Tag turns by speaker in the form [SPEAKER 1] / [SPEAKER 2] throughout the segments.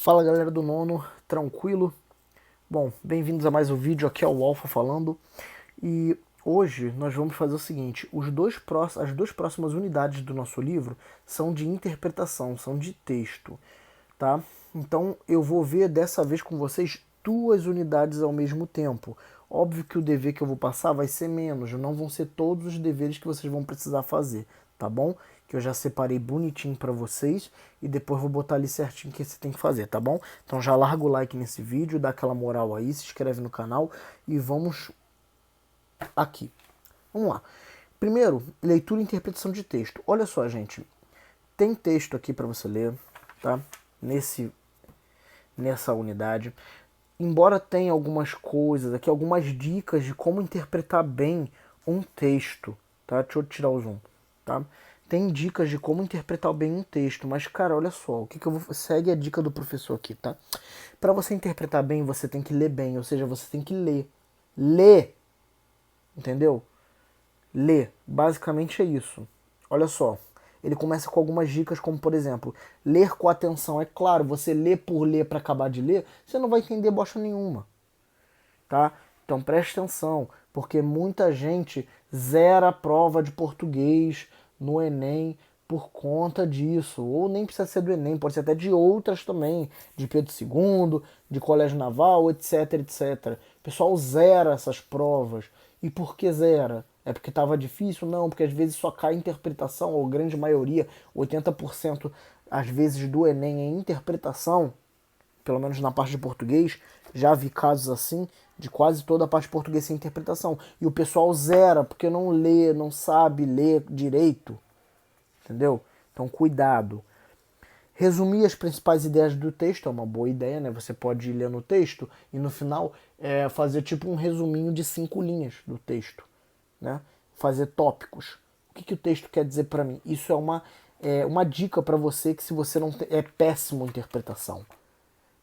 [SPEAKER 1] Fala galera do nono, tranquilo? Bom, bem-vindos a mais um vídeo, aqui é o Alpha falando. E hoje nós vamos fazer o seguinte, as duas próximas unidades do nosso livro são de interpretação, são de texto, tá? Então eu vou ver dessa vez com vocês duas unidades ao mesmo tempo. Óbvio que o dever que eu vou passar vai ser menos, não vão ser todos os deveres que vocês vão precisar fazer, tá bom? Que eu já separei bonitinho para vocês e depois vou botar ali certinho o que você tem que fazer, tá bom? Então já larga o like nesse vídeo, dá aquela moral aí, se inscreve no canal e vamos aqui. Vamos lá. Primeiro, leitura e interpretação de texto. Olha só, gente, tem texto aqui para você ler, tá? Nessa unidade. Embora tenha algumas coisas aqui, algumas dicas de como interpretar bem um texto, tá? Deixa eu tirar o zoom, tá? Tem dicas de como interpretar bem um texto, mas cara, olha só, o que eu vou segue a dica do professor aqui, tá? Para você interpretar bem, você tem que ler bem, ou seja, você tem que ler, entendeu? Ler, basicamente é isso. Olha só, ele começa com algumas dicas, como por exemplo, ler com atenção. É claro, você lê por ler para acabar de ler, você não vai entender bosta nenhuma, tá? Então preste atenção, porque muita gente zera a prova de português no Enem por conta disso. Ou nem precisa ser do Enem, pode ser até de outras também, de Pedro II, de Colégio Naval, etc, etc. O pessoal zera essas provas. E por que zera? É porque estava difícil? Não, porque às vezes só cai interpretação, ou grande maioria, 80% às vezes do Enem é interpretação, pelo menos na parte de português, já vi casos assim, de quase toda a parte de português sem interpretação. E o pessoal zera, porque não lê, não sabe ler direito. Entendeu? Então, cuidado. Resumir as principais ideias do texto é uma boa ideia, né? Você pode ir lendo o texto e no final fazer tipo um resuminho de 5 linhas do texto, né? Fazer tópicos. O que o texto quer dizer para mim? Isso é uma dica para você que se você não é péssimo em interpretação,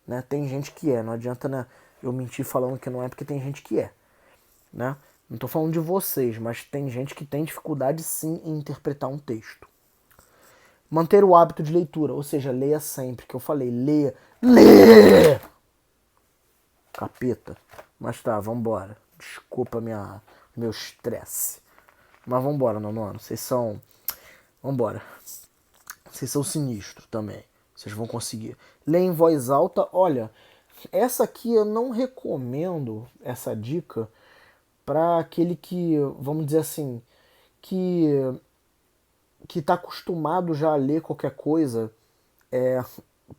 [SPEAKER 1] né? Tem gente que não adianta, né, eu mentir falando que não é, porque tem gente que né? Não estou falando de vocês, mas tem gente que tem dificuldade sim em interpretar um texto. Manter o hábito de leitura, ou seja, leia sempre, que eu falei, leia, capeta. Mas tá, vambora. Desculpa meu estresse. Mas vambora, nono ano. Vambora. Vocês são sinistros também. Vocês vão conseguir. Leia em voz alta. Olha, essa aqui eu não recomendo, essa dica, para aquele que, vamos dizer assim, que que está acostumado já a ler qualquer coisa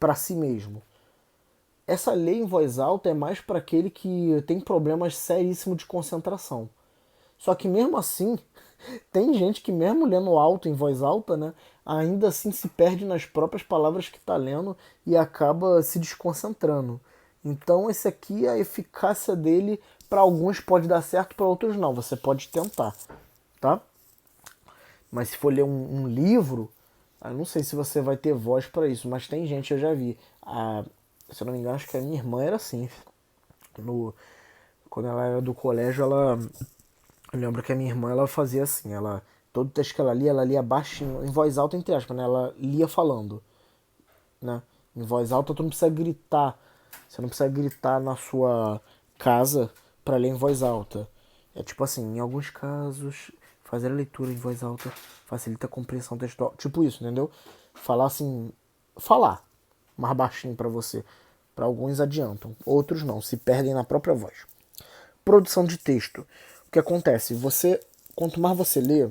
[SPEAKER 1] para si mesmo. Essa lei em voz alta é mais para aquele que tem problemas seríssimos de concentração. Só que mesmo assim, tem gente que mesmo lendo alto em voz alta, né, ainda assim se perde nas próprias palavras que está lendo e acaba se desconcentrando. Então esse aqui, a eficácia dele, para alguns pode dar certo, para outros não. Você pode tentar, tá? Mas se for ler um livro, eu não sei se você vai ter voz para isso, mas tem gente, eu já vi. Se eu não me engano, acho que a minha irmã era assim. No, Quando ela era do colégio, eu lembro que a minha irmã ela fazia assim, todo texto que ela lia baixinho, em voz alta entre aspas, né? Ela lia falando, né? Em voz alta tu não precisa gritar. Você não precisa gritar na sua casa para ler em voz alta. É tipo assim, em alguns casos, fazer a leitura em voz alta facilita a compreensão textual. Tipo isso, entendeu? Falar assim, falar mais baixinho para você. Para alguns adiantam, outros não, se perdem na própria voz. Produção de texto. O que acontece? Quanto mais você lê,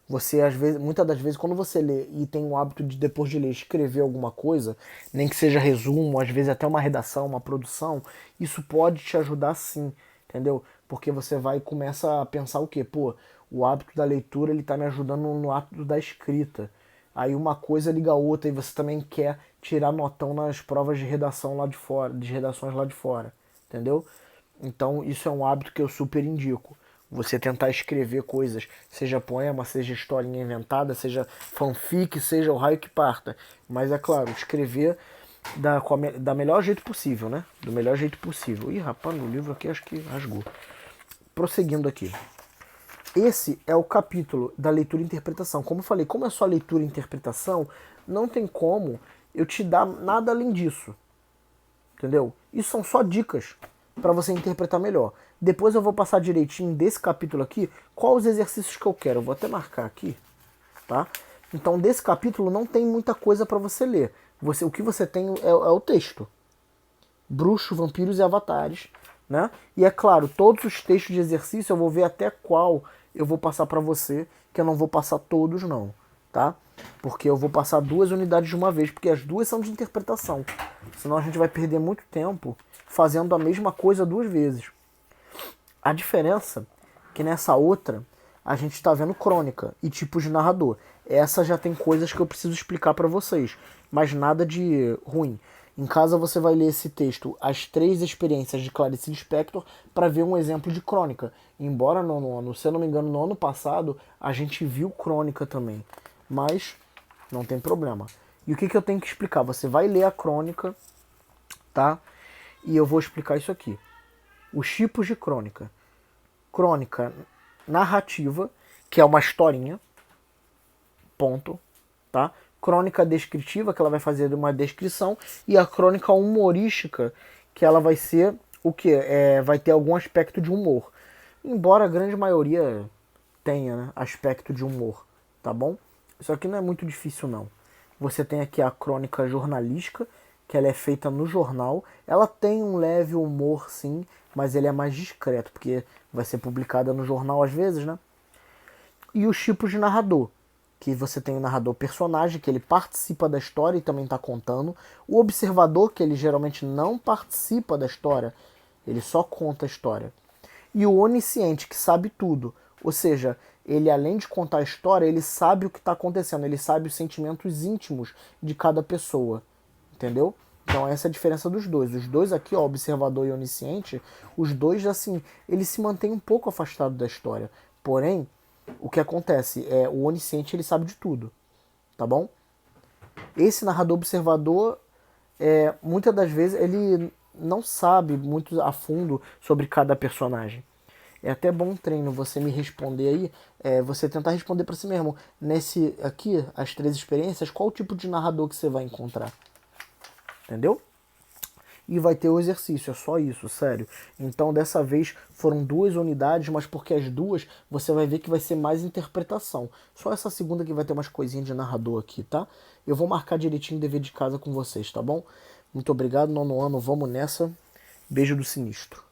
[SPEAKER 1] você às vezes, muitas das vezes, quando você lê e tem o hábito de depois de ler escrever alguma coisa, nem que seja resumo, às vezes até uma redação, uma produção, isso pode te ajudar sim, entendeu? Porque você vai e começa a pensar o quê? Pô, o hábito da leitura ele tá me ajudando no hábito da escrita. Aí uma coisa liga a outra e você também quer tirar notão nas provas de redação lá de fora, de redações lá de fora, entendeu? Então isso é um hábito que eu super indico. Você tentar escrever coisas, seja poema, seja historinha inventada, seja fanfic, seja o raio que parta. Mas é claro, escrever da melhor jeito possível, né? Do melhor jeito possível. Ih, rapaz, no livro aqui acho que rasgou. Prosseguindo aqui. Esse é o capítulo da leitura e interpretação. Como eu falei, como é só leitura e interpretação, não tem como eu te dar nada além disso. entendeu? Isso são só dicas para você interpretar melhor. Depois eu vou passar direitinho desse capítulo aqui, quais os exercícios que eu quero. Eu vou até marcar aqui, tá? Então, desse capítulo não tem muita coisa para você ler. O que você tem é o texto. Bruxos, vampiros e avatares, né? E é claro, todos os textos de exercício eu vou ver até qual eu vou passar para você, que eu não vou passar todos não, tá? Porque eu vou passar 2 unidades de uma vez, porque as 2 são de interpretação. Senão a gente vai perder muito tempo fazendo a mesma coisa 2 vezes. A diferença é que nessa outra a gente está vendo crônica e tipos de narrador. Essa já tem coisas que eu preciso explicar para vocês, mas nada de ruim. Em casa você vai ler esse texto, As 3 Experiências de Clarice Lispector, para ver um exemplo de crônica. Embora no ano, se eu não me engano, no ano passado, a gente viu crônica também. Mas não tem problema. E o que eu tenho que explicar? Você vai ler a crônica, tá? E eu vou explicar isso aqui. Os tipos de crônica. Crônica narrativa, que é uma historinha, ponto, tá? Crônica descritiva, que ela vai fazer uma descrição, e a crônica humorística, que ela vai ser o que? Vai ter algum aspecto de humor. Embora a grande maioria tenha, né, aspecto de humor, tá bom? Isso aqui não é muito difícil não. Você tem aqui a crônica jornalística, que ela é feita no jornal. Ela tem um leve humor, sim, mas ele é mais discreto, porque vai ser publicada no jornal às vezes, né? E os tipos de narrador, que você tem o narrador personagem, que ele participa da história e também está contando. O observador, que ele geralmente não participa da história, ele só conta a história. E o onisciente, que sabe tudo. Ou seja, ele além de contar a história, ele sabe o que está acontecendo, ele sabe os sentimentos íntimos de cada pessoa. Entendeu? Então essa é a diferença dos dois. Os dois aqui, ó, observador e onisciente, os dois, assim, eles se mantêm um pouco afastados da história. Porém, o que acontece é o onisciente, ele sabe de tudo, tá bom? Esse narrador observador, muitas das vezes, ele não sabe muito a fundo sobre cada personagem. É até bom um treino você me responder aí, você tentar responder para si mesmo. Nesse aqui, as 3 experiências, qual o tipo de narrador que você vai encontrar? Entendeu? E vai ter o exercício, é só isso, sério. Então dessa vez foram 2 unidades, mas porque as 2 você vai ver que vai ser mais interpretação. Só essa segunda que vai ter umas coisinhas de narrador aqui, tá? Eu vou marcar direitinho o dever de casa com vocês, tá bom? Muito obrigado, 9º ano, vamos nessa. Beijo do sinistro.